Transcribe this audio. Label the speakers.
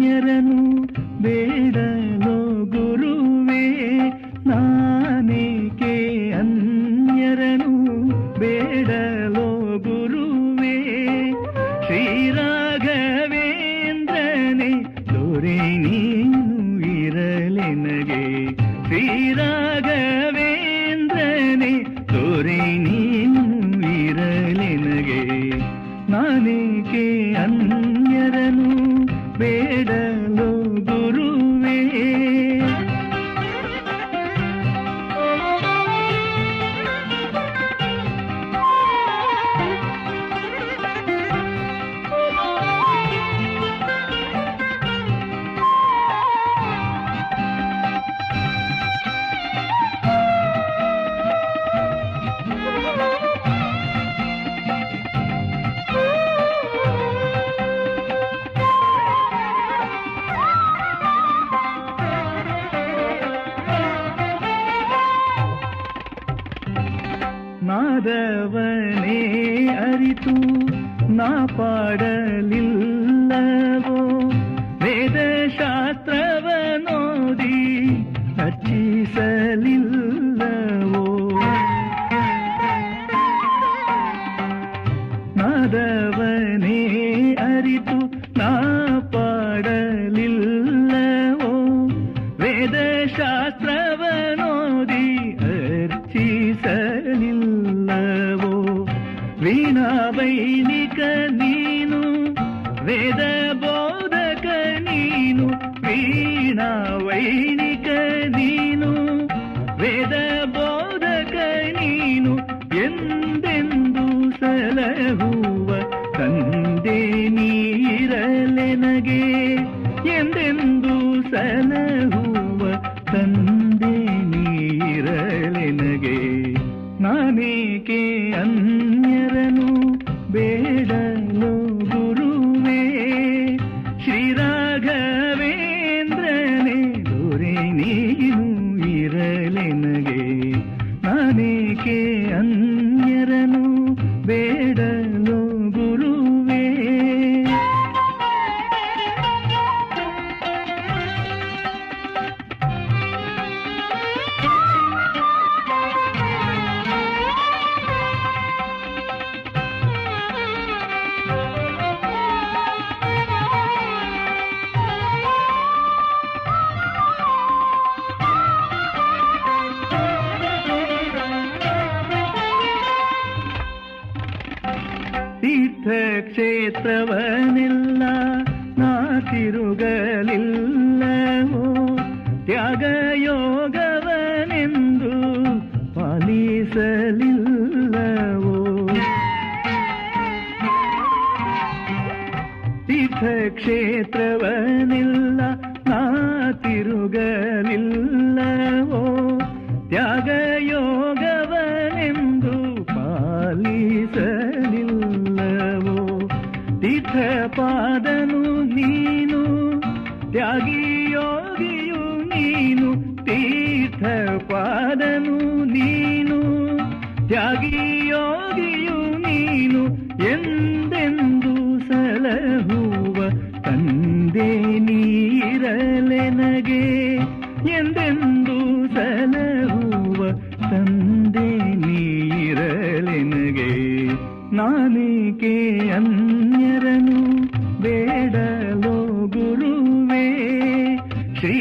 Speaker 1: ಅನ್ಯರನು ಬೇಡಲೋ ಗುರುವೇ, ನಾನೇಕೆ ಅನ್ಯರನು ಬೇಡಲೋ ಗುರುವೇ. ಶ್ರೀರಾಘವೇಂದ್ರನೇ ದೊರೆ ನೀನು ಇರಲೆನಗೆ, ಶ್ರೀರಾಘವೇಂದ್ರನೇ ದೊರೆ ನೀನು ಇರಲೆನಗೆ. ನಾನೇಕೆ ಅನ್ಯರನು ಬೇಡಲೋ ಗುರುವೇ. ನಾದವನೇ ಅರಿತು ನಾ ಪಾಡಲಿಲ್ಲವೋ, ವೇದಶಾಸ್ತ್ರವನೋದಿ ಅರ್ಚಿಸಲಿಲ್ಲವೋ. ನಾದವನೇ ಅರಿತು ನಾ ಪಾಡಲಿಲ್ಲವೋ, ವೇದಶಾಸ್ತ್ರವನೋದಿ ಅರ್ಚಿಸಲಿಲ್ಲವೋ. ವೀಣಾ ವೈಣಿಕ ನೀನು, ವೇದ ಬೋಧಕ ನೀನು, ವೀಣಾ ವೈಣಿಕ ನೀನು, ವೇದ ಬೋಧಕ ನೀನು, ಎಂದೆಂದು ಸಲಹುವ ತಂದೆ ನೀರಲೆನಗೆ, ಎಂದೆಂದು ಸಲಹುವ ತಂದೆ ನೀರಲೆನಗೆ. ನಾನೇಕೆ ಅನ್ಯರನು ಬೇಡಲೋ ಗುರುವೇ. ಶ್ರೀರಾಘವೇಂದ್ರನೇ ದೊರೆ ನೀನು ಇರಲೆನಗೆ. ನಾನೇಕೆ ಅನ್ಯರನು ಬೇಡಲೋ ಗುರುವೇ. ತೀರ್ಥಕ್ಷೇತ್ರವನೆಲ್ಲ ನಾ ತಿರುಗಲಿಲ್ಲವೋ, ತ್ಯಾಗಯೋಗವನೆಂದು ಪಾಲಿಸಲಿಲ್ಲವೋ. ತೀರ್ಥಕ್ಷೇತ್ರವನೆಲ್ಲ ನಾ ತಿರುಗಲಿಲ್ಲವೋ, ತ್ಯಾಗಯೋಗವನೆಂದು ಪಾಲಿಸಲಿಲ್ಲವೋ. ತೀರ್ಥಪಾದನು ನೀನು, ತ್ಯಾಗಿಯೋಗಿಯು ನೀನು, ತೀರ್ಥಪಾದನು ನೀನು, ತ್ಯಾಗಿಯೋಗಿಯು ನೀನು, ಎಂದೆಂದು ಸಲಹುವ ತಂದೆ ನೀರಲೆನಗೆ, ಎಂದೆಂದು ಸಲಹುವ ತಂದೆ ನೀರಲೆನಗೆ. ನಾನೇಕೆ ಅನ್ಯರನು ಬೇಡಲೋ ಗುರುವೇ. ಶ್ರೀ